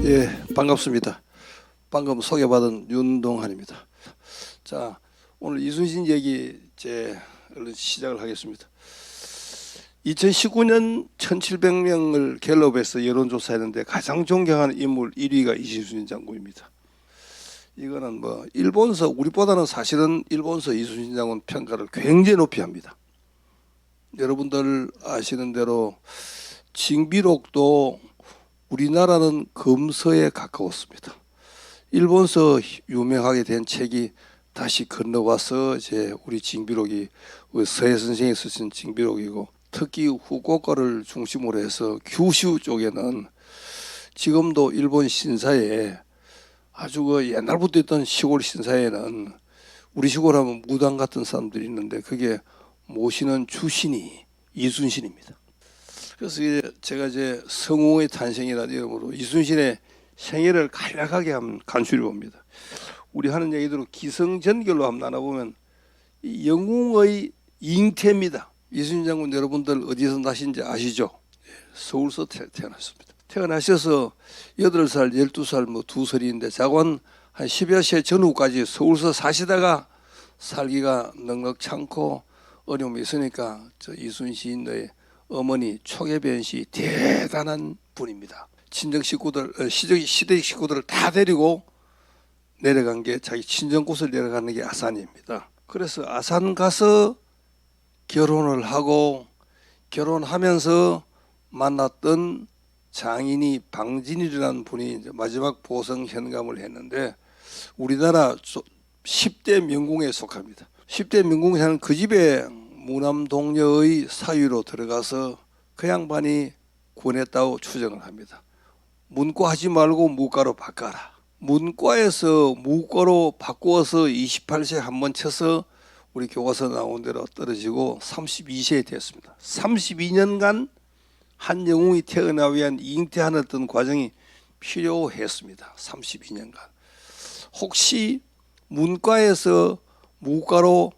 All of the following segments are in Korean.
예, 반갑습니다. 방금 소개받은 윤동환입니다. 자, 오늘 이순신 얘기 얼른 시작을 하겠습니다. 2019년 1,700명을 갤럽에서 여론조사했는데 가장 존경하는 인물 1위가 이순신 장군입니다. 이거는 뭐 일본서, 우리보다는 사실은 일본서 이순신 장군 평가를 굉장히 높이 합니다. 여러분들 아시는 대로 징비록도 우리나라는 금서에 가까웠습니다. 일본서 유명하게 된 책이 다시 건너와서 이제 우리 징비록이 서해 선생이 쓰신 징비록이고, 특히 후쿠오카를 중심으로 해서 규슈 쪽에는 지금도 일본 신사에 아주 그 옛날부터 있던 시골 신사에는 우리 시골 하면 무당 같은 사람들이 있는데 그게 모시는 주신이 이순신입니다. 그래서 제가 이제 성웅의 탄생이라는 이름으로 이순신의 생애를 간략하게 한번 간추려 봅니다. 우리 하는 얘기대로 기성전결로 한번 나눠보면 이 영웅의 잉태입니다. 이순신 장군 여러분들 어디서 나신지 아시죠? 서울서 태어났습니다. 태어나셔서 8살, 12살, 뭐 2살인데 자관 한 10여 세 전후까지 서울서 사시다가 살기가 넉넉찮고 어려움이 있으니까 저 이순신의 어머니 초계변 씨 대단한 분입니다. 친정 식구들, 시댁 식구들을 다 데리고 내려간 게 자기 친정 곳을 내려가는 게 아산입니다. 그래서 아산 가서 결혼을 하고 결혼하면서 만났던 장인이 방진일이라는 분이 이제 마지막 보성 현감을 했는데 우리나라 10대 명궁에 속합니다. 10대 명궁에 사는 그 집에 무남동녀의 사위로 들어가서 그 양반이 구원했다고 추정을 합니다. 문과하지 말고 무과로 바꿔라. 문과에서 무과로 바꾸어서 28세 한 번 쳐서 우리 교과서 나온 대로 떨어지고 32세에 됐습니다. 32년간 한 영웅이 태어나기 위한 잉태하는 어떤 과정이 필요했습니다. 32년간. 혹시 문과에서 무과로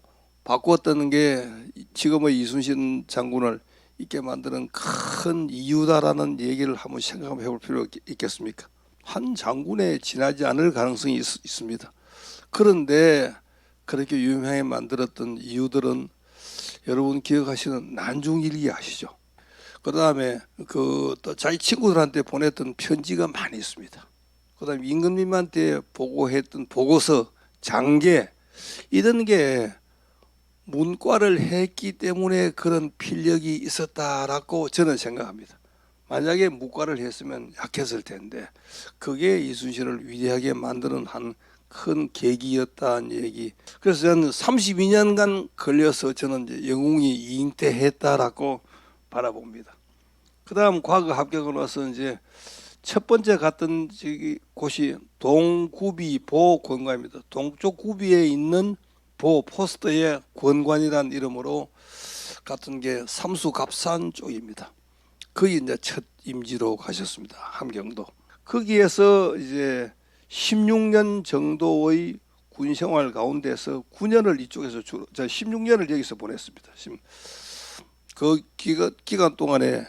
바꾸었다는 게 지금의 이순신 장군을 있게 만드는 큰 이유다라는 얘기를 한번 생각해 볼 필요가 있겠습니까? 한 장군에 지나지 않을 가능성이 있습니다. 그런데 그렇게 유명하게 만들었던 이유들은 여러분 기억하시는 난중일기 아시죠? 그 다음에 또 자기 친구들한테 보냈던 편지가 많이 있습니다. 그 다음에 임금님한테 보고했던 보고서, 장계 이런 게 문과를 했기 때문에 그런 필력이 있었다라고 저는 생각합니다. 만약에 무과를 했으면 약했을 텐데 그게 이순신을 위대하게 만드는 한 큰 계기였다는 얘기. 그래서 저는 32년간 걸려서 저는 이제 영웅이 잉태했다라고 바라봅니다. 그 다음 과거 합격을 와서 이제 첫 번째 갔던 곳이 동구비 보건관입니다. 동쪽 구비에 있는 보 포스트의 권관이라는 이름으로 갔던 게 삼수갑산 쪽입니다. 거기 이제 첫 임지로 가셨습니다. 함경도. 거기에서 이제 16년 정도의 군 생활 가운데서 9년을 이쪽에서 주로 16년을 여기서 보냈습니다. 그 기간 동안에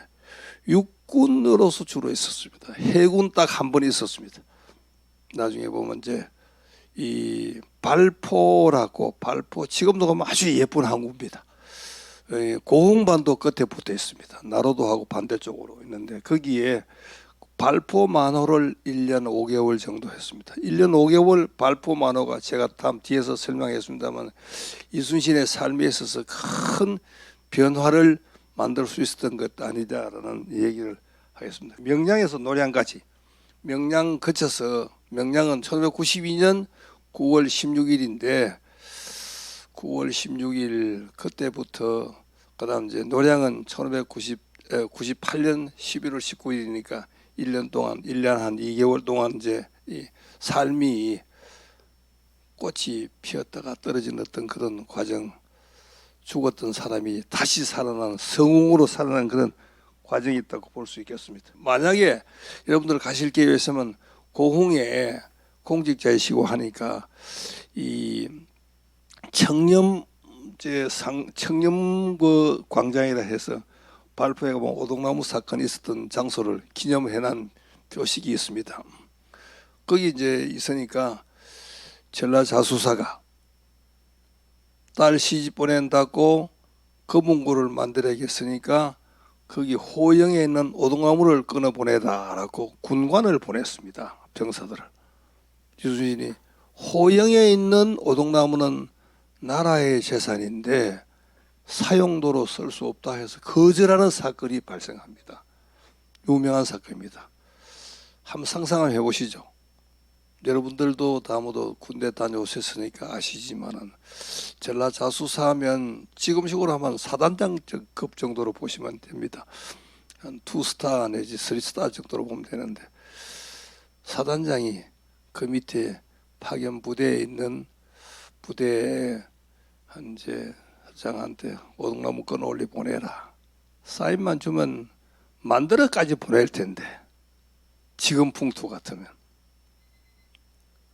육군으로서 주로 있었습니다. 해군 딱 한 번 있었습니다. 나중에 보면 이제 이 발포라고, 발포 지금도 가면 아주 예쁜 항구입니다. 고흥반도 끝에 붙어 있습니다. 나로도하고 반대쪽으로 있는데 거기에 발포 만호를 1년 5개월 정도 했습니다. 1년 5개월 발포 만호가 제가 다음 뒤에서 설명했습니다만 이순신의 삶에 있어서 큰 변화를 만들 수 있었던 것 아니냐라는 얘기를 하겠습니다. 명량에서 노량까지, 명량 거쳐서, 명량은 1592년 9월 16일인데 9월 16일 그때부터 그다음 이제 노량은 1598년 11월 19일이니까 1년 동안, 1년 한 2개월 동안 이제 이 삶이 꽃이 피었다가 떨어진 어떤 그런 과정, 죽었던 사람이 다시 살아나는, 성웅으로 살아나는 그런 과정이 있다고 볼 수 있겠습니다. 만약에 여러분들 가실 기회 있으면 고흥에 공직자이시고 하니까 이 청렴 그 광장이라 해서 발포에 가면 오동나무 사건이 있었던 장소를 기념해놓은 표식이 있습니다. 거기 이제 있으니까 전라자수사가 딸 시집 보낸다고 검은고를 만들어야겠으니까 거기 호영에 있는 오동나무를 끊어 보내다라고 군관을 보냈습니다. 병사들을. 이순신이 호영에 있는 오동나무는 나라의 재산인데 사용도로 쓸 수 없다 해서 거절하는 사건이 발생합니다. 유명한 사건입니다. 한번 상상을 해보시죠. 여러분들도 다 모두 군대 다녀오셨으니까 아시지만은 전라자수사하면 지금식으로 하면 사단장급 정도로 보시면 됩니다. 한 2스타 내지 3스타 정도로 보면 되는데 사단장이 그 밑에 파견 부대에 있는 부대의 한제 장한테 오동나무 끊어올리 보내라. 사인만 주면 만들어까지 보낼 텐데 지금 풍토 같으면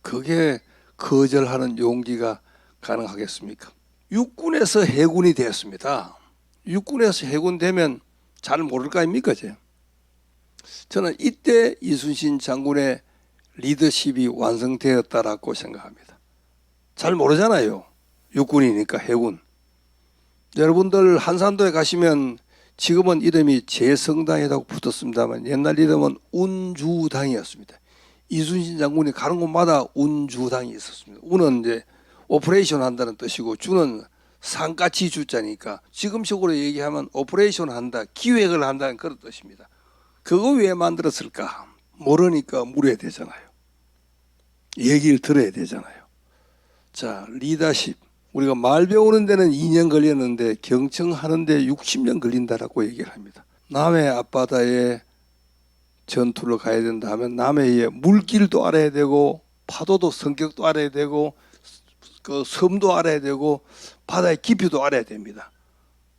그게 거절하는 용기가 가능하겠습니까? 육군에서 해군이 되었습니다. 육군에서 해군 되면 잘 모를 거 아닙니까? 저는 이때 이순신 장군의 리더십이 완성되었다라고 생각합니다. 잘 모르잖아요. 육군이니까 해군. 여러분들 한산도에 가시면 지금은 이름이 재성당이라고 붙었습니다만 옛날 이름은 운주당이었습니다. 이순신 장군이 가는 곳마다 운주당이 있었습니다. 운은 이제 오퍼레이션 한다는 뜻이고 주는 상가치 주자니까 지금식으로 얘기하면 오퍼레이션 한다, 기획을 한다는 그런 뜻입니다. 그거 왜 만들었을까? 모르니까 물어야 되잖아요. 얘기를 들어야 되잖아요. 자, 리더십. 우리가 말 배우는 데는 2년 걸렸는데 경청하는 데 60년 걸린다라고 얘기를 합니다. 남해 앞바다에 전투를 가야 된다 하면 남해의 물길도 알아야 되고 파도도 성격도 알아야 되고 그 섬도 알아야 되고 바다의 깊이도 알아야 됩니다.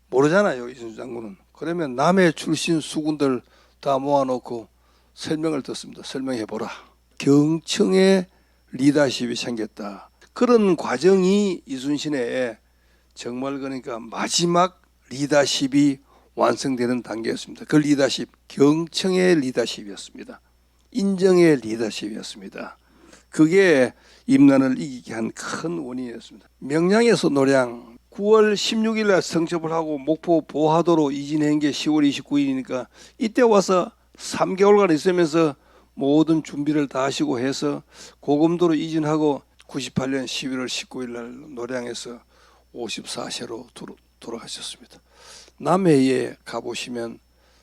모르잖아요, 이순신 장군은. 그러면 남해 출신 수군들 다 모아놓고 설명을 듣습니다. 설명해보라. 경청의 리더십이 생겼다. 그런 과정이 이순신의 정말 그러니까 마지막 리더십이 완성되는 단계였습니다. 그 리더십, 경청의 리더십이었습니다. 인정의 리더십이었습니다. 그게 임난을 이기게 한 큰 원인이었습니다. 명량에서 노량 9월 16일 날 성첩을 하고 목포 보하도로 이진한 게 10월 29일이니까 이때 와서 3개월간 있으면서 모든 준비를 다 하시고 해서 고검도로 이진하고 98년 11월 19일 날 노량에서 54세로 돌아가셨습니다. 남해에 가보시면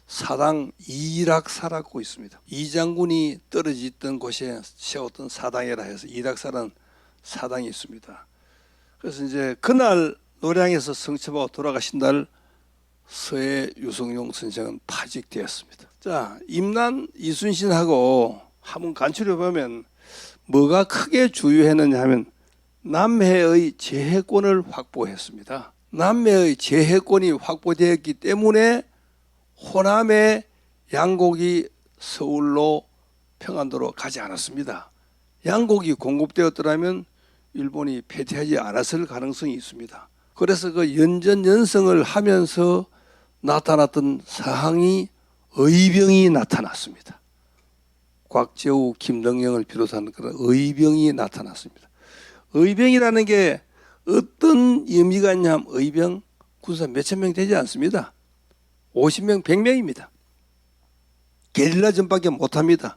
사당 이락사라고 있습니다. 이 장군이 떨어지던 곳에 세웠던 사당이라 해서 이락사라는 사당이 있습니다. 그래서 이제 그날 노량에서 성첩하고 돌아가신 날 서해 유성룡 선생은 파직되었습니다. 자, 임난 이순신하고 한번 간추려 보면 뭐가 크게 주요했느냐 하면 남해의 제해권을 확보했습니다. 남해의 제해권이 확보되었기 때문에 호남의 양곡이 서울로 평안도로 가지 않았습니다. 양곡이 공급되었더라면 일본이 패퇴하지 않았을 가능성이 있습니다. 그래서 그 연전연승을 하면서 나타났던 상황이 의병이 나타났습니다. 곽재우, 김덕영을 비롯한 그런 의병이 나타났습니다. 의병이라는 게 어떤 의미가 있냐면 의병 군사 몇천 명 되지 않습니다. 50명, 100명입니다. 게릴라전밖에 못합니다.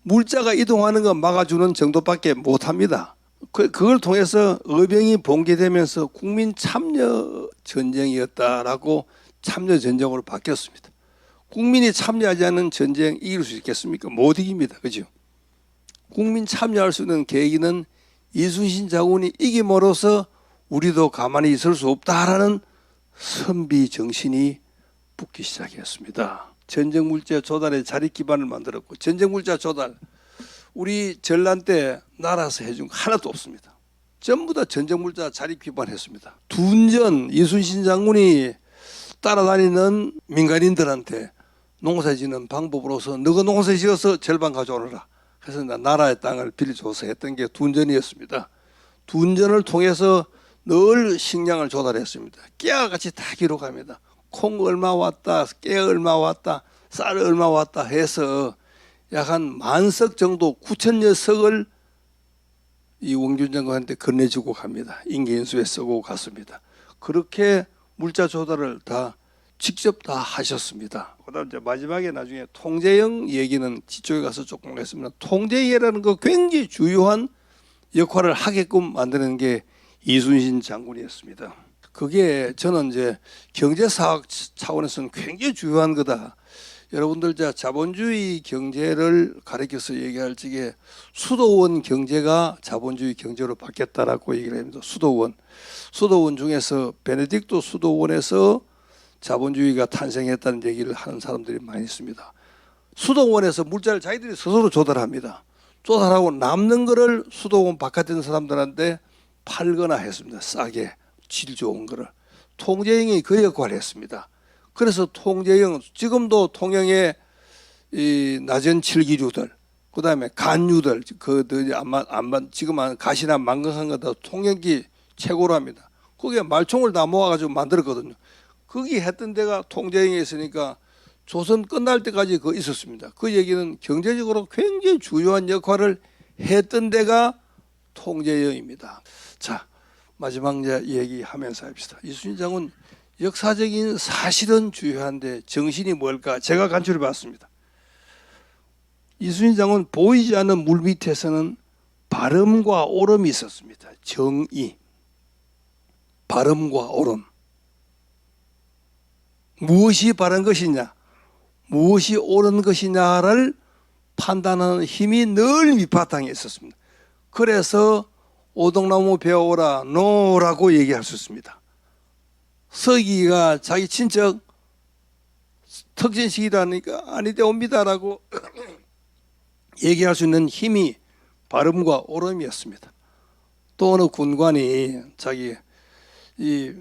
물자가 이동하는 거 막아주는 정도밖에 못합니다. 그걸 통해서 의병이 봉기되면서 국민 참여 전쟁이었다라고 참여 전쟁으로 바뀌었습니다. 국민이 참여하지 않는 전쟁 이길 수 있겠습니까? 못 이깁니다. 그죠? 국민 참여할 수 있는 계기는 이순신 장군이 이김으로써 우리도 가만히 있을 수 없다라는 선비 정신이 붙기 시작했습니다. 전쟁 물자 조달의 자립 기반을 만들었고 전쟁 물자 조달 우리 전란 때 나라에서 해준 거 하나도 없습니다. 전부 다 전쟁 물자 자립 기반했습니다. 둔전 이순신 장군이 따라다니는 민간인들한테 농사 짓는 방법으로서 너가 농사 지어서 절반 가져오너라. 그래서 나라의 땅을 빌려줘서 했던 게 둔전이었습니다. 둔전을 통해서 늘 식량을 조달했습니다. 깨와 같이 다 기록합니다. 콩 얼마 왔다, 깨 얼마 왔다, 쌀 얼마 왔다 해서 약 한 10,000석 정도 9,000여 석을 이 원균 장관한테 건네주고 갑니다. 인계인수에 쓰고 갔습니다. 그렇게 물자 조달을 다 직접 다 하셨습니다. 그다음 이제 마지막에 나중에 통제영 얘기는 뒤쪽에 가서 조금 했습니다. 통제영이라는 거 굉장히 중요한 역할을 하게끔 만드는 게 이순신 장군이었습니다. 그게 저는 이제 경제사학 차원에서는 굉장히 중요한 거다. 여러분들 자본주의 경제를 가리켜서 얘기할 적에 수도원 경제가 자본주의 경제로 바뀌었다라고 얘기를 합니다. 수도원 중에서 베네딕토 수도원에서 자본주의가 탄생했다는 얘기를 하는 사람들이 많이 있습니다. 수도원에서 물자를 자기들이 스스로 조달합니다. 조달하고 남는 거를 수도원 바깥에 있는 사람들한테 팔거나 했습니다. 싸게 질 좋은 거를. 통제영이 그 역할을 했습니다. 그래서 통제영, 지금도 통영의 이 낮은 칠기류들, 그 다음에 간류들, 지금 가시나 망각한 거다 통영기 최고로 합니다. 거기에 말총을 다 모아가지고 만들었거든요. 거기 했던 데가 통제영에 있으니까 조선 끝날 때까지 그 있었습니다. 그 얘기는 경제적으로 굉장히 중요한 역할을 했던 데가 통제영입니다. 자, 마지막 얘기하면서 합시다. 이순신 장군 역사적인 사실은 중요한데 정신이 뭘까? 제가 간추려 봤습니다. 이순신 장군 보이지 않는 물 밑에서는 발음과 오름이 있었습니다. 정의, 발음과 오름. 무엇이 바른 것이냐, 무엇이 옳은 것이냐를 판단하는 힘이 늘 밑바탕에 있었습니다. 그래서 오동나무 배워오라 노라고 얘기할 수 있습니다. 서기가 자기 친척 턱진식이라니까 아니되 옵니다라고 얘기할 수 있는 힘이 발음과 오름이었습니다. 또 어느 군관이 자기 이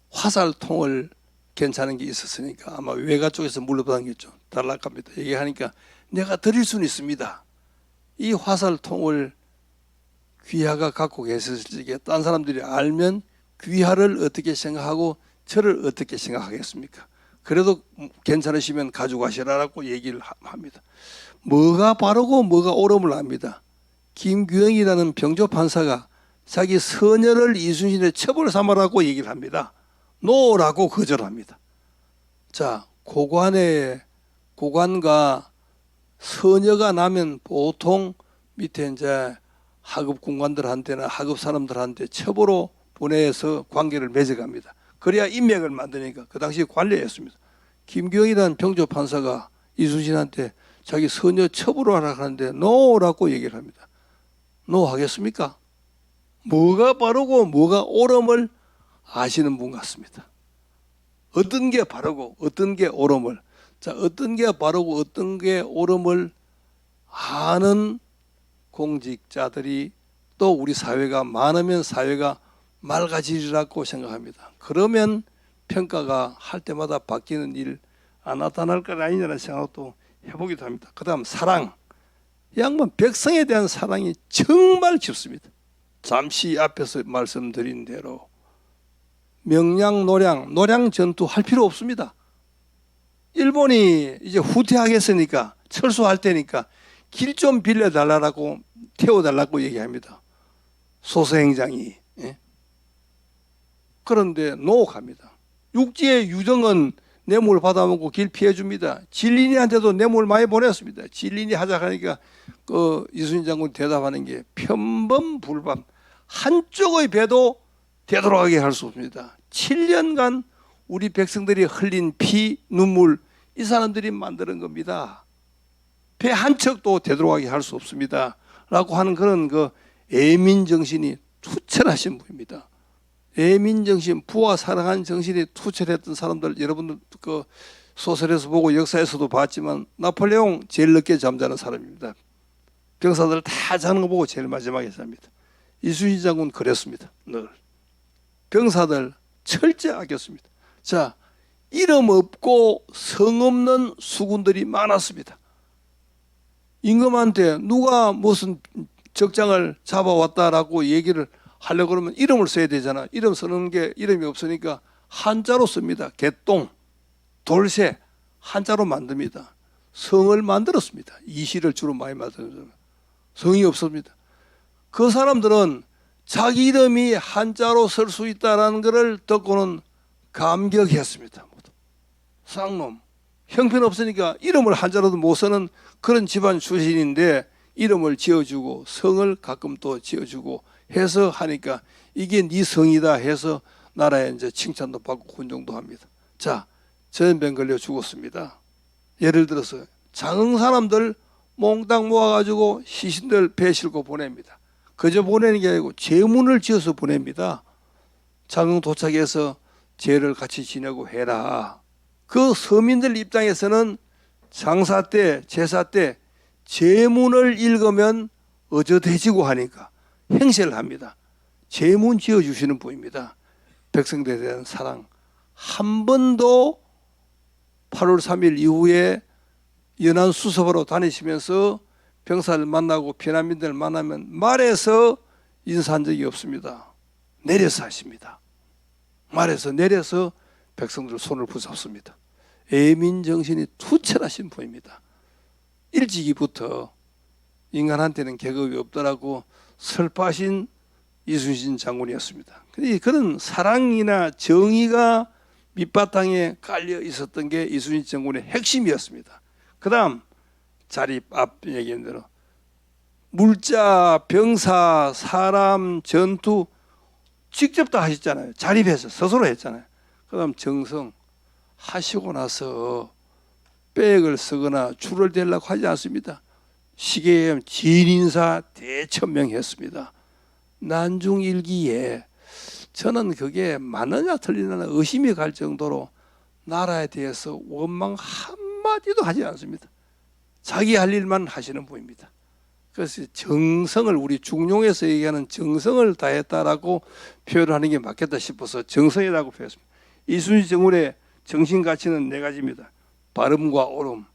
화살통을 괜찮은 게 있었으니까 아마 외가 쪽에서 물러다녔죠. 달락합니다. 얘기하니까 내가 드릴 수는 있습니다. 이 화살통을 귀하가 갖고 계셨을 적에 딴 사람들이 알면 귀하를 어떻게 생각하고 저를 어떻게 생각하겠습니까? 그래도 괜찮으시면 가져가시라고 얘기를 합니다. 뭐가 바르고 뭐가 옳음을 압니다. 김규영이라는 병조판사가 자기 서녀를 이순신의 처벌 삼으라고 얘기를 합니다. 노라고 거절합니다. 자, 고관과 서녀가 나면 보통 밑에 이제 하급 군관들한테나 하급 사람들한테 첩으로 보내서 관계를 맺어갑니다. 그래야 인맥을 만드니까 그 당시 관리였습니다. 김규영이라는 병조 판사가 이순신한테 자기 서녀 첩으로 하라 하는데 노라고 얘기를 합니다. 노 하겠습니까? 뭐가 바르고 뭐가 옳음을 아시는 분 같습니다. 어떤 게 바르고 어떤 게 옳음을, 자, 어떤 게 바르고 어떤 게 옳음을 아는 공직자들이 또 우리 사회가 많으면 사회가 맑아지리라고 생각합니다. 그러면 평가가 할 때마다 바뀌는 일 안 나타날 건 아니냐는 생각도 해보기도 합니다. 그 다음 사랑, 양반 백성에 대한 사랑이 정말 깊습니다. 잠시 앞에서 말씀드린 대로 명량, 노량 전투 할 필요 없습니다. 일본이 이제 후퇴하겠으니까 철수할 때니까 길 좀 빌려달라고 태워달라고 얘기합니다. 소서행장이. 예? 그런데 노혹합니다. 육지의 유정은 뇌물 받아먹고 길 피해줍니다. 진린이한테도 뇌물 많이 보냈습니다. 진린이 하자 하니까 그 이순신 장군 대답하는 게 편범불반, 한쪽의 배도 되돌아가게 할 수 없습니다. 7년간 우리 백성들이 흘린 피, 눈물, 이 사람들이 만드는 겁니다. 배 한 척도 되돌아가게 할 수 없습니다. 라고 하는 그런 그 애민정신이 투철하신 분입니다. 애민정신, 부와 사랑하는 정신이 투철했던 사람들, 여러분들 그 소설에서 보고 역사에서도 봤지만 나폴레옹 제일 늦게 잠자는 사람입니다. 병사들 다 자는 거 보고 제일 마지막에 잡니다. 이순신 장군 그랬습니다. 늘 병사들 철저히 아꼈습니다. 자, 이름 없고 성 없는 수군들이 많았습니다. 임금한테 누가 무슨 적장을 잡아왔다라고 얘기를 하려고 그러면 이름을 써야 되잖아. 이름 쓰는 게 이름이 없으니까 한자로 씁니다. 개똥, 돌쇠, 한자로 만듭니다. 성을 만들었습니다. 이시를 주로 많이 만들었습니다. 성이 없습니다. 그 사람들은 자기 이름이 한자로 쓸 수 있다는 것을 듣고는 감격했습니다. 쌍놈, 형편없으니까 이름을 한자로도 못 쓰는 그런 집안 출신인데 이름을 지어주고 성을 가끔 또 지어주고 해서 하니까 이게 네 성이다 해서 나라에 이제 칭찬도 받고 훈종도 합니다. 자, 전염병 걸려 죽었습니다. 예를 들어서 장흥 사람들 몽땅 모아가지고 시신들 배 싣고 보냅니다. 그저 보내는 게 아니고 제문을 지어서 보냅니다. 장흥 도착해서 제를 같이 지내고 해라. 그 서민들 입장에서는 장사 때, 제사 때 제문을 읽으면 어저돼지고 하니까 행세를 합니다. 제문 지어주시는 분입니다. 백성들에 대한 사랑. 한 번도 8월 3일 이후에 연안 수습하러 다니시면서 병사를 만나고 피난민들을 만나면 말에서 인사한 적이 없습니다. 내려서 하십니다. 말에서 내려서 백성들 손을 붙잡습니다. 애민 정신이 투철하신 분입니다. 일찍이부터 인간한테는 계급이 없더라고 설파신 이순신 장군이었습니다. 그런 사랑이나 정의가 밑바탕에 깔려 있었던 게 이순신 장군의 핵심이었습니다. 그 다음 자립 앞 얘기한 대로 물자, 병사, 사람, 전투 직접 다 하셨잖아요. 자립해서 스스로 했잖아요. 그 다음 정성 하시고 나서 백을 쓰거나 줄을 대려고 하지 않습니다. 시계에 진인사 대천명했습니다. 난중일기에 저는 그게 맞느냐 틀리느냐 의심이 갈 정도로 나라에 대해서 원망 한마디도 하지 않습니다. 자기 할 일만 하시는 분입니다. 그래서 정성을 우리 중용에서 얘기하는 정성을 다했다라고 표현하는 게 맞겠다 싶어서 정성이라고 표현했습니다. 이순신 장군의 정신가치는 네 가지입니다. 바름과 옳음,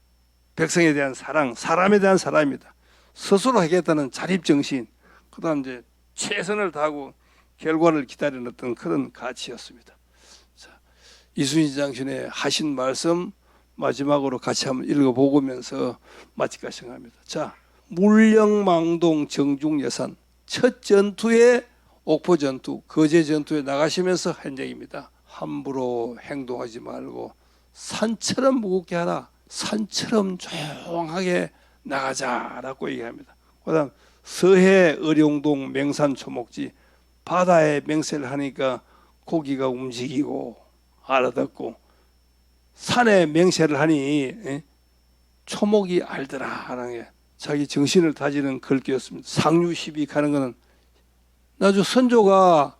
백성에 대한 사랑, 사람에 대한 사랑입니다. 스스로 하겠다는 자립정신, 그 다음 이제 최선을 다하고 결과를 기다리는 어떤 그런 가치였습니다. 자, 이순신 장군의 하신 말씀 마지막으로 같이 한번 읽어보면서 마칠까 생각합니다. 자, 물령망동 정중예산 첫 전투에 옥포 전투, 거제 전투에 나가시면서 한 얘기입니다. 함부로 행동하지 말고 산처럼 무겁게 하라. 산처럼 조용하게 나가자라고 얘기합니다. 그다음 서해 의룡동 맹산 초목지 바다에 맹세를 하니까 고기가 움직이고 알아듣고 산에 맹세를 하니 초목이 알더라 하는 게 자기 정신을 다지는 글귀였습니다. 상류 시비 가는 것은 나주 선조가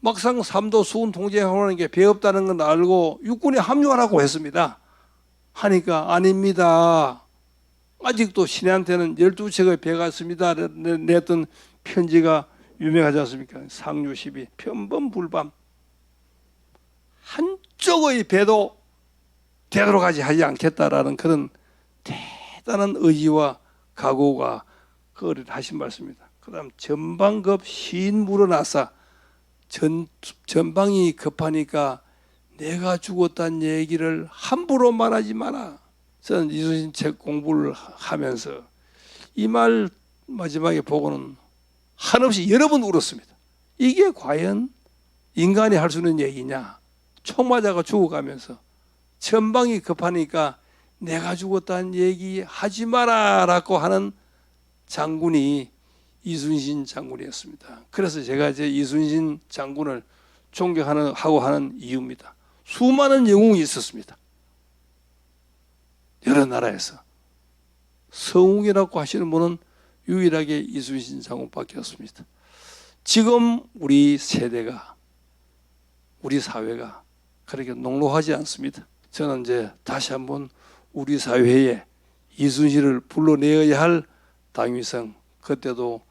막상 삼도 수군 통제하는 게 배 없다는 건 알고 육군에 합류하라고 했습니다. 하니까 아닙니다. 아직도 신한테는 12척의 배가 있습니다. 냈던 편지가 유명하지 않습니까? 상류 시비 편범불반 한쪽의 배도 되돌아가지 하지 않겠다라는 그런 대단한 의지와 각오가 그걸 하신 말씀입니다. 그 다음 전방급 시인 물어나사 전방이 급하니까 내가 죽었다는 얘기를 함부로 말하지 마라. 저는 이순신 책 공부를 하면서 이 말 마지막에 보고는 한없이 여러 번 울었습니다. 이게 과연 인간이 할 수 있는 얘기냐. 총 맞아가 죽어가면서 전방이 급하니까 내가 죽었다는 얘기 하지 마라라고 하는 장군이 이순신 장군이었습니다. 그래서 제가 이제 이순신 장군을 존경하고 하는 이유입니다. 수많은 영웅이 있었습니다. 여러 나라에서 성웅이라고 하시는 분은 유일하게 이순신 장군밖에 없습니다. 지금 우리 세대가 우리 사회가 그렇게 농락하지 않습니다. 저는 이제 다시 한번 우리 사회에 이순신을 불러내어야 할 당위성, 그때도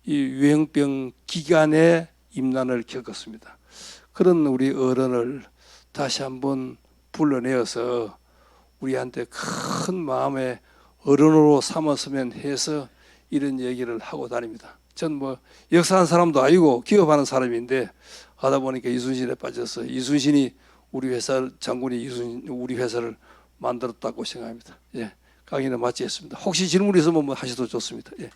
이 유행병 기간에 임난을 겪었습니다. 그런 우리 어른을 다시 한번 불러내어서 우리한테 큰 마음의 어른으로 삼았으면 해서 이런 얘기를 하고 다닙니다. 전 뭐 역사한 사람도 아니고 기업하는 사람인데 하다 보니까 이순신에 빠져서 이순신이 우리 회사 장군이 우리 회사를 만들었다고 생각합니다. 예, 강의는 마치겠습니다. 혹시 질문 있으면 뭐 하셔도 좋습니다. 예.